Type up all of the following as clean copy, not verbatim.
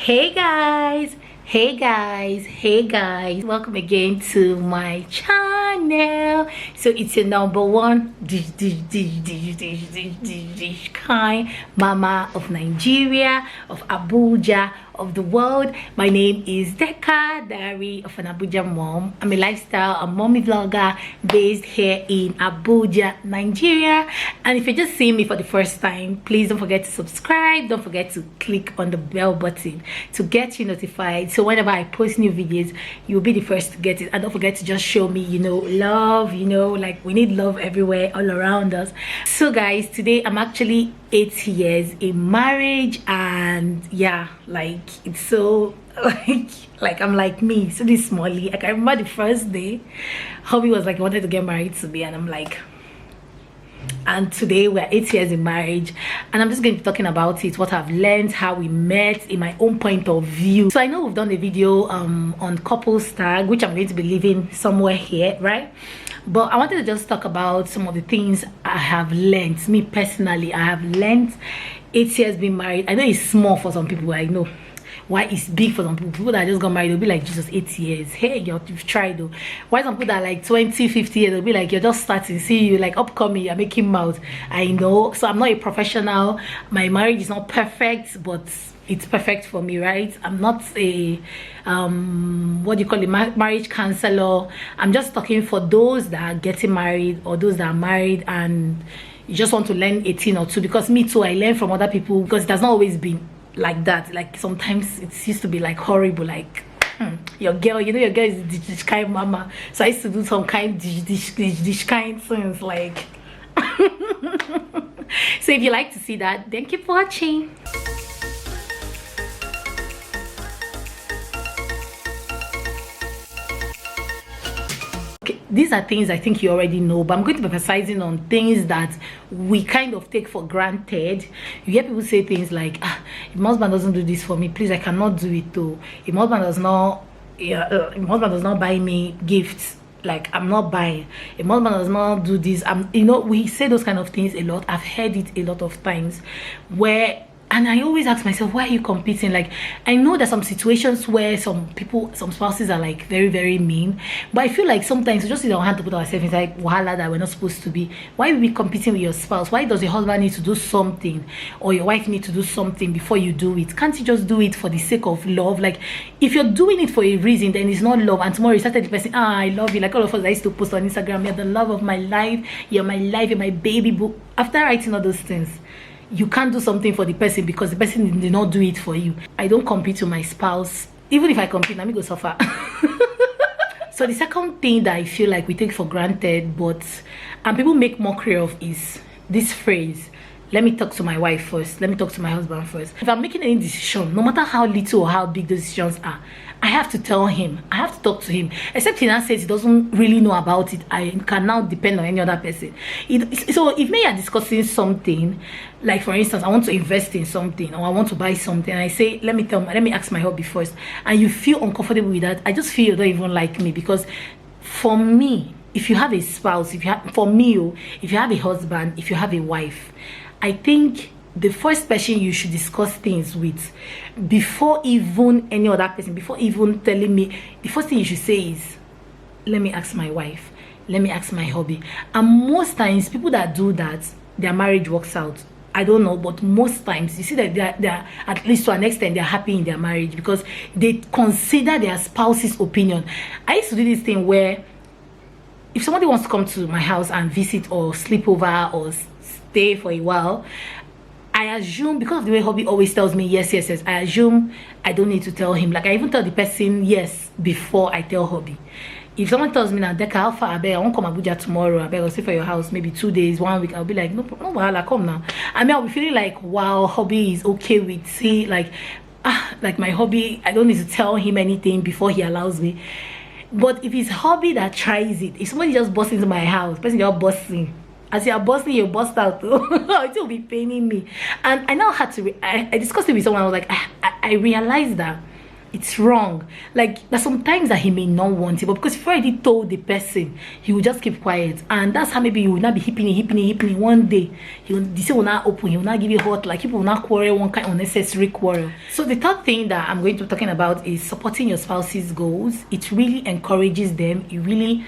Hey guys, welcome again to my channel. So it's your number one kind mama of Nigeria, of Abuja, of the world. My name is Deka, Diary of an Abuja Mom. I'm a lifestyle and mommy vlogger based here in Abuja, Nigeria. And if you're just seeing me for the first time, please don't forget to subscribe. Don't forget to click on the bell button to get you notified, so whenever I post new videos, you'll be the first to get it. And don't forget to just show me, love. Like, we need love everywhere, all around us. So guys, today I'm actually 8 years in marriage, and yeah, like, it's so like I'm like me, so this smally. Like, I remember the first day hubby was like, he wanted to get married to me, and I'm like, and today we're 8 years in marriage, and I'm just going to be talking about it, what I've learned, how we met, in my own point of view. So I know we've done a video on couples tag, which I'm going to be leaving somewhere here, right? But I wanted to just talk about some of the things I have learned. Me personally, I have learned 8 years being married. I know it's small for some people, I know. Why it's big for some people that just got married, they'll be like, Jesus, 8 years. Hey, you've tried though. Why some people that are like 20, 50 years, they'll be like, you're just starting. See you like upcoming, you're making mouth. I know. So I'm not a professional. My marriage is not perfect, but it's perfect for me, right? I'm not a what do you call it, marriage counselor. I'm just talking for those that are getting married, or those that are married and you just want to learn a thing or two. Because me too, I learn from other people, because it has not always been like that. Like, sometimes it used to be like horrible, like your girl, your girl is this kind mama, so I used to do some kind this kind things, like so if you like to see that, then keep watching. These are things I think you already know, but I'm going to be emphasizing on things that we kind of take for granted. You hear people say things like, if my husband doesn't do this for me, please, I cannot do it too. If my husband does not buy me gifts, like, I'm not buying. If my husband does not do this, we say those kind of things a lot. I've heard it a lot of times, and I always ask myself, why are you competing? Like, I know there's some situations where some spouses are like very, very mean, but I feel like sometimes we just need our hand to put ourselves inside wahala that we're not supposed to be. Why are we competing with your spouse? Why does your husband need to do something, or your wife need to do something before you do it? Can't you just do it for the sake of love? Like, if you're doing it for a reason, then it's not love, and tomorrow you started the person, I love you. Like all of us, I used to post on Instagram, you're the love of my life, you're my life, you're my baby book. After writing all those things, you can't do something for the person because the person did not do it for you. I don't compete with my spouse. Even if I compete, let me go suffer. So the second thing that I feel like we take for granted, and people make mockery of, is this phrase: let me talk to my wife first, let me talk to my husband first. If I'm making any decision, no matter how little or how big those decisions are, I have to tell him, I have to talk to him. Except he now says he doesn't really know about it, I can now depend on any other person. So if me are discussing something, like for instance, I want to invest in something, or I want to buy something, and I say, let me ask my hubby first, and you feel uncomfortable with that, I just feel you don't even like me. Because for me, if you have a spouse, if you have a husband, if you have a wife, I think the first person you should discuss things with, before even any other person, before even telling me, the first thing you should say is, let me ask my wife, let me ask my hubby. And most times, people that do that, their marriage works out. I don't know, but most times you see that they're at least to an extent, they're happy in their marriage, because they consider their spouse's opinion. I used to do this thing where, if somebody wants to come to my house and visit or sleep over or stay for a while, I assume, because of the way hubby always tells me yes, I assume I don't need to tell him. Like, I even tell the person yes before I tell hubby. If someone tells me now, Deka, how far, I won't come Abuja tomorrow, I'll stay for your house maybe 2 days, 1 week, I'll be like, no, I'll come now. I mean, I'll be feeling like, wow, hubby is okay with, see, like my hubby, I don't need to tell him anything before he allows me. But if it's hubby that tries it, if somebody just busts into my house, person you're busting, as you're busting, you bust out too. It will be paining me. And I now had to I discussed it with someone. I was like, I realized that it's wrong. Like, there's sometimes that he may not want it, but because if you already told the person, he will just keep quiet, and that's how maybe you will not be hipping one day. The say will not open, he will not give you hot, like people will not quarrel, one kind of unnecessary quarrel. So the third thing that I'm going to be talking about is supporting your spouse's goals. It really encourages them. It really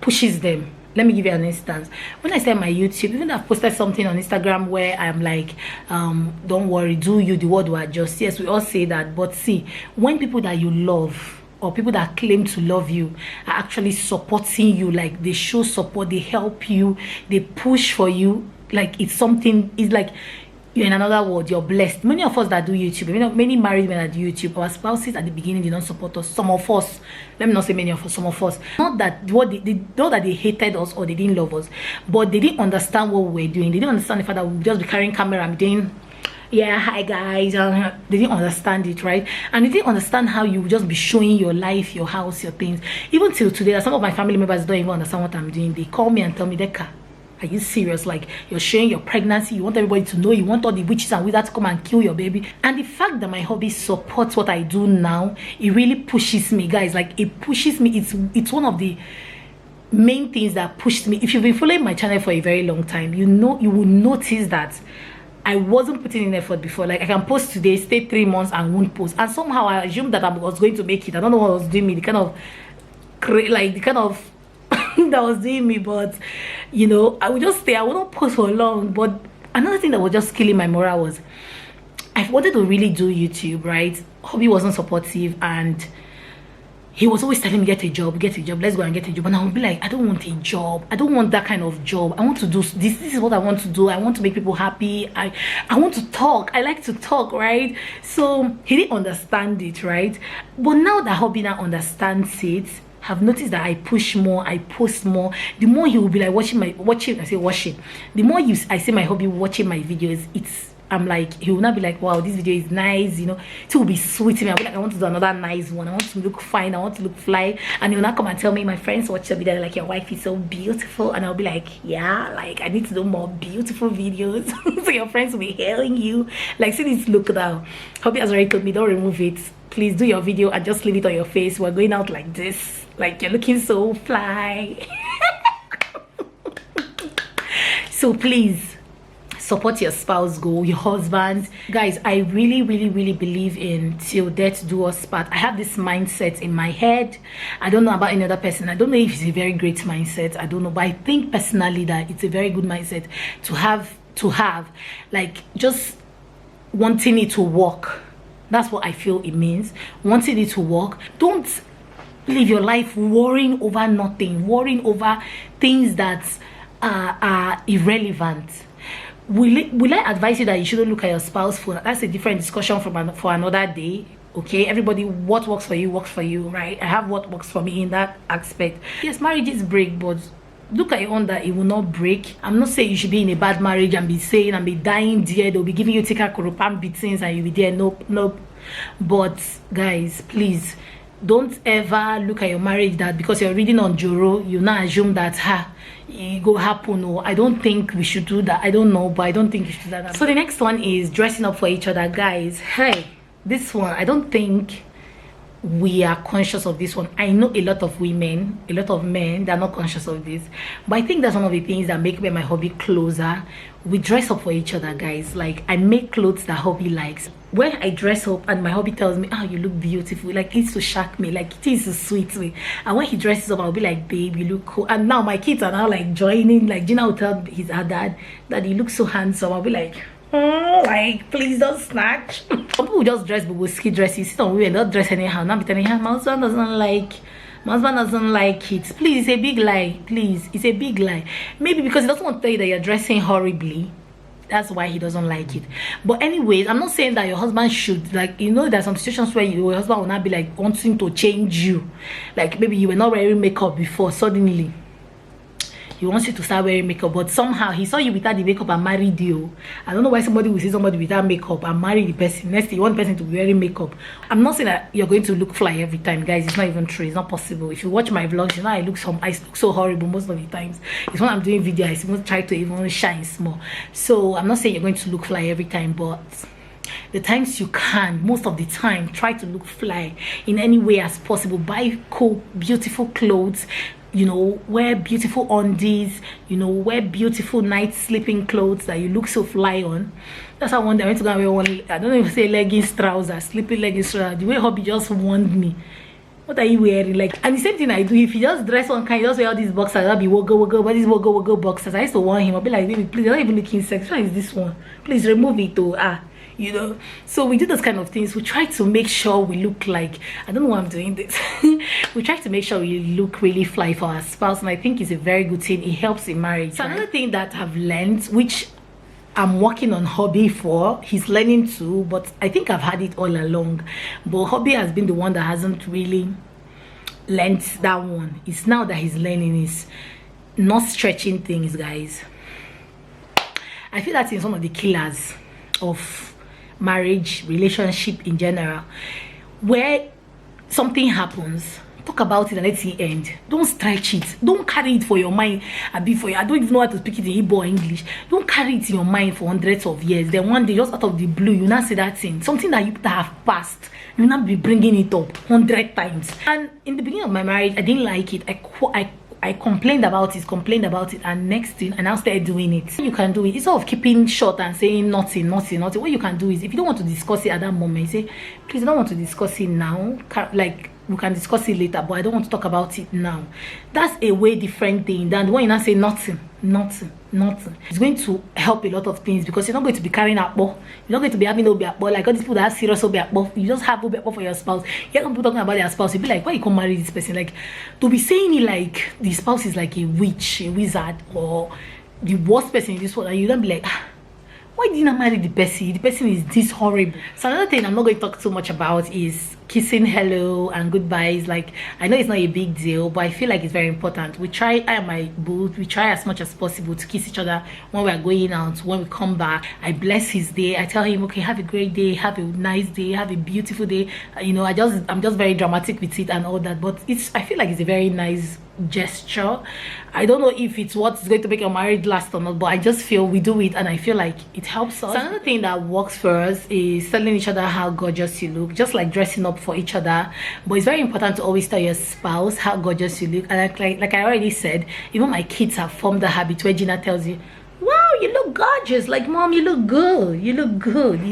pushes them. Let me give you an instance. When I start my YouTube, even though I've posted something on Instagram where I'm like, don't worry, do you, the world will adjust. Yes, we all say that, but see, when people that you love or people that claim to love you are actually supporting you, like they show support, they help you, they push for you, like it's something, it's like, in another word, you're blessed. Many of us that do YouTube, many married men that do YouTube, our spouses at the beginning did not support us. Some of us, let me not say many of us, some of us, not that not that they hated us or they didn't love us, but they didn't understand what we were doing. They didn't understand the fact that we would just be carrying camera and doing, yeah, hi guys. They didn't understand it, right? And they didn't understand how you would just be showing your life, your house, your things. Even till today, some of my family members don't even understand what I'm doing. They call me and tell me, Deka, are you serious? Like, you're showing your pregnancy, you want everybody to know, you want all the witches and wizards to come and kill your baby. And the fact that my hobby supports what I do now, it really pushes me, guys. Like, it pushes me. It's one of the main things that pushed me. If you've been following my channel for a very long time, you will notice that I wasn't putting in effort before. Like, I can post today, stay 3 months and won't post, and somehow I assumed that I was going to make it. I don't know what was doing me, the kind of that was doing me, but you know, I would just stay, I wouldn't post for long. But another thing that was just killing my morale was I wanted to really do YouTube, right? Hobby wasn't supportive, and he was always telling me, get a job, let's go and get a job. And I would be like, I don't want a job, I don't want that kind of job. I want to do this is what I want to do. I want to make people happy. I want to talk, I like to talk, right? So he didn't understand it, right? But now that hobby now understands it, have noticed that I push more, I post more, the more he will be like watching. The more I see my hobby watching my videos, I'm like, he will not be like, wow, this video is nice, you know. It will be sweet to me. I'll be like, I want to do another nice one, I want to look fine, I want to look fly. And he will not come and tell me, my friends watch the video, they're like, your wife is so beautiful. And I'll be like, yeah, like I need to do more beautiful videos. So your friends will be hailing you, like, see this look now. Hobby has already told me, don't remove it, please do your video and just leave it on your face. We're going out like this, like you're looking so fly. So please support your spouse goal, your husband. Guys, I really believe in till death do us part. I have this mindset in my head. I don't know about any other person. I don't know if it's a very great mindset, I don't know, but I think personally that it's a very good mindset to have like just wanting it to work. That's what I feel it means, wanting it to work. Don't live your life worrying over nothing, worrying over things that are irrelevant. Will I advise you that you shouldn't look at your spouse phone? That's a different discussion for another day. Okay, everybody, what works for you, right? I have what works for me in that aspect. Yes, marriages break, but look at your own that it will not break. I'm not saying you should be in a bad marriage and be saying and be dying there. They'll be giving you tika koropan beatings and you'll be there. Nope. But guys, please don't ever look at your marriage that because you're reading on Joro, you now assume that it go happen. No, I don't think we should do that. I don't know, but I don't think we should do that. So the next one is dressing up for each other. Guys, hey, this one, I don't think we are conscious of this one. I know a lot of women, a lot of men, they're not conscious of this, but I think that's one of the things that make me and my hobby closer. We dress up for each other, guys. Like, I make clothes that hobby likes. When I dress up and my hobby tells me, oh, you look beautiful, like, it's to shock me, like, it is to sweet me. And when he dresses up, I'll be like, babe, you look cool. And now my kids are now like joining, like Gina will tell her dad that he looks so handsome. I'll be like, like, please don't snatch. Some people just dress bubuski dresses. Some women don't dress anyhow. Now be telling her, my husband doesn't like it. Please, it's a big lie. Please, it's a big lie. Maybe because he doesn't want to tell you that you're dressing horribly, that's why he doesn't like it. But anyways, I'm not saying that your husband should, like, you know, there's some situations where your husband will not be like wanting to change you. Like, maybe you were not wearing makeup before, suddenly he wants you to start wearing makeup, but somehow he saw you without the makeup and married you. I don't know why somebody will see somebody without makeup and marry the person. Next, you want the person to be wearing makeup. I'm not saying that you're going to look fly every time, guys. It's not even true. It's not possible. If you watch my vlogs, you know I look so horrible most of the times. It's when I'm doing video, I try to even shine small. So I'm not saying you're going to look fly every time, but the times you can, most of the time, try to look fly in any way as possible. Buy cool, beautiful clothes, you know, wear beautiful undies, you know, wear beautiful night sleeping clothes that you look so fly on. That's how one day I went to go and wear one, I don't even say leggings, trousers, sleeping leggings, trousers. The way hubby just warned me, what are you wearing? Like, and the same thing I do, if you just dress one kind, you just wear all these boxers, I'll be woggle, but these woggle boxers. I used to warn him, I'll be like, baby, please, I'm not even looking sexy. Why is this one? Please remove it to you know. So we do those kind of things. We try to make sure we look like, I don't know why I'm doing this. We try to make sure we look really fly for our spouse, and I think it's a very good thing. It helps in marriage. So another thing that I've learned, which I'm working on hobby for, he's learning too, but I think I've had it all along, but hobby has been the one that hasn't really learned that one. It's now that he's learning, is not stretching things, guys. I feel that's in some of the killers of marriage, relationship in general, where something happens, talk about it and let it end. Don't stretch it. Don't carry it for your mind. I don't even know how to speak it in Igbo or English. Don't carry it in your mind for hundreds of years. Then one day, just out of the blue, you now say that thing, something that you have passed, you now be bringing it up 100 times. And in the beginning of my marriage, I didn't like it. I complained about it, and next thing, I now started doing it. You can do it instead of keeping short and saying nothing. What you can do is, if you don't want to discuss it at that moment, you say, please, I don't want to discuss it now. Like, we can discuss it later, but I don't want to talk about it now. That's a way different thing than when you now say nothing. It's going to help a lot of things, because you're not going to be carrying up. You're not going to be having obiakpo, like all these people that have serious obiakpo. You just have obiakpo for your spouse. You're people talking about their spouse. You'll be like, why you come marry this person? Like, to be saying it like the spouse is like a witch, a wizard, or the worst person in this world, and you don't be like, why didn't I marry the person? The person is this horrible. So another thing I'm not going to talk too much about is kissing hello and goodbyes. Like, I know it's not a big deal, but I feel like it's very important. We try, I and my boo, we try as much as possible to kiss each other when we're going out, when we come back. I bless his day. I tell him, okay, have a great day, have a nice day, have a beautiful day. You know, I'm just very dramatic with it and all that, but I feel like it's a very nice gesture. I don't know if it's what's going to make your marriage last or not, but I just feel we do it and I feel like it helps us. So another thing that works for us is telling each other how gorgeous you look, just like dressing up for each other. But it's very important to always tell your spouse how gorgeous you look. And like I already said, even my kids have formed the habit where Gina tells you, wow, you look gorgeous. Like, mom, you look good, you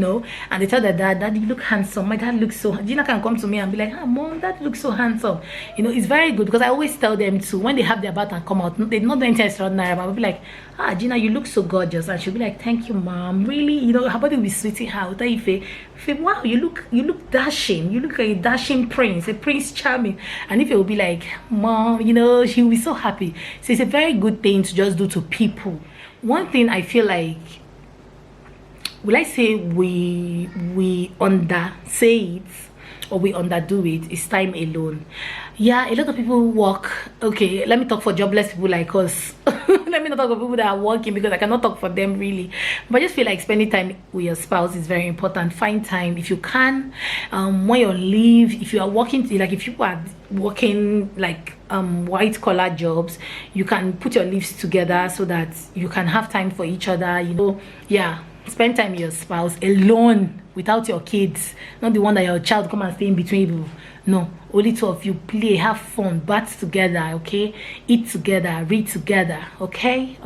know. And they tell their dad, daddy, you look handsome. My dad looks so, Gina can come to me and be like, mom, dad looks so handsome. You know, it's very good, because I always tell them to, when they have their bath and come out, they're not doing anything extraordinary, but I'll be like, Gina, you look so gorgeous. And she'll be like, thank you, mom, really, you know, her body will be sweetie. How tell you, wow, you look dashing, you look like a dashing prince, a prince charming. And if it will be like, mom, you know, she will be so happy. So it's a very good thing to just do to people. One thing I feel like, will I say we under say it or we underdo it, is time alone. Yeah, a lot of people work. Okay, let me talk for jobless people like us. Let me not talk about people that are working, because I cannot talk for them really. But I just feel like spending time with your spouse is very important. Find time if you can. When you leave, if you are working, like if you are working like white collar jobs, you can put your leaves together so that you can have time for each other, you know. Yeah, spend time with your spouse alone, without your kids, not the one that your child come and stay in between you. No, only two of you. Play, have fun, bath together, okay, eat together, read together, okay.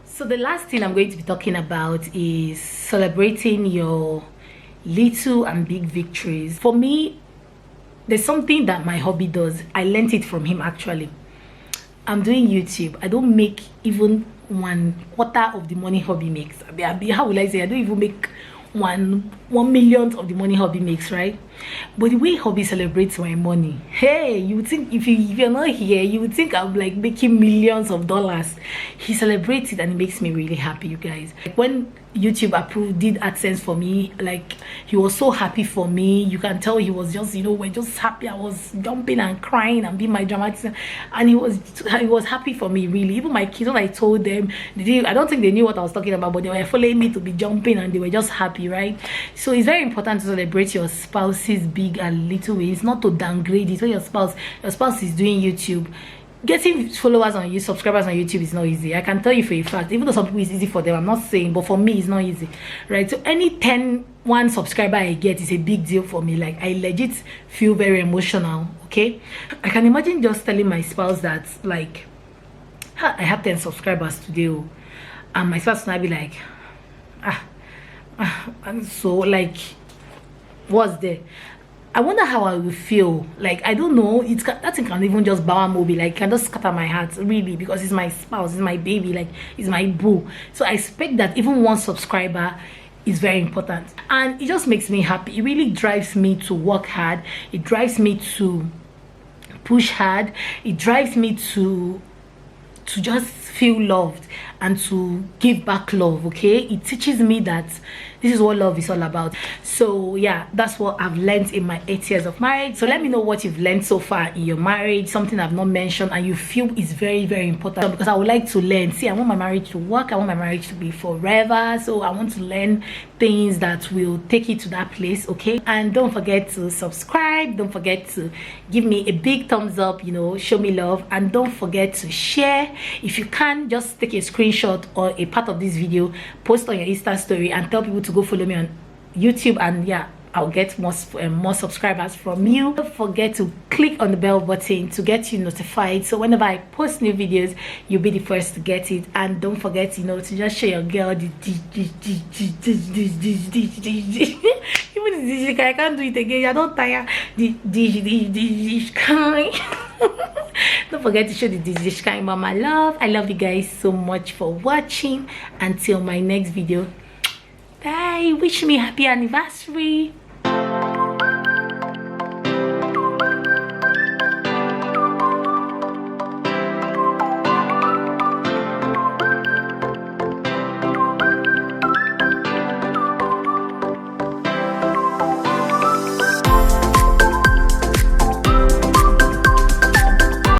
So the last thing I'm going to be talking about is celebrating your little and big victories. For me, there's something that my hubby does. I learned it from him actually. I'm doing YouTube. I don't make even 1/4 of the money hubby makes. How will I say? I don't even make 1/1,000,000th of the money hubby makes, right? But the way hubby celebrates my money, hey, you would think if you're not here, you would think I'm like making millions of dollars. He celebrates it and it makes me really happy, you guys. Like when YouTube did AdSense for me, like he was so happy for me. You can tell he was just, you know, we're just happy. I was jumping and crying and being my dramatic, and he was happy for me, really. Even my kids, when I told them, I don't think they knew what I was talking about, but they were following me to be jumping and they were just happy, right? So it's very important to celebrate your spouse's big and little ways, not to downgrade it. When your spouse is doing YouTube, getting followers on YouTube, subscribers on YouTube is not easy. I can tell you for a fact. Even though some people it's easy for them, I'm not saying, but for me it's not easy, right? So any 1 subscriber I get is a big deal for me. Like, I legit feel very emotional. Okay, I can imagine just telling my spouse that, like, I have 10 subscribers today, and my spouse will be like, and so, like, what's there? I wonder how I will feel. Like, I don't know. That thing can even just bow me, like, can just scatter my heart, really, because it's my spouse, it's my baby, like, it's my boo. So I expect that even 1 subscriber is very important, and it just makes me happy. It really drives me to work hard. It drives me to push hard. It drives me to just feel loved and to give back love. Okay, it teaches me that this is what love is all about. So yeah, that's what I've learned in my 8 years of marriage. So let me know what you've learned so far in your marriage, something I've not mentioned and you feel is very, very important, because I would like to learn. See, I want my marriage to work. I want my marriage to be forever. So I want to learn things that will take it to that place. Okay, and don't forget to subscribe. Don't forget to give me a big thumbs up, you know, show me love, and don't forget to share. If you can, just take a screenshot or a part of this video, post on your Insta story, and tell people to go follow me on YouTube, and yeah, I'll get more subscribers from you. Don't forget to click on the bell button to get you notified, so whenever I post new videos, you'll be the first to get it. And don't forget, you know, to just show your girl the even the I can't do it again. I don't tire. Don't forget to show the dish kind, mama love. I love you guys so much for watching. Until my next video, bye. Wish me happy anniversary.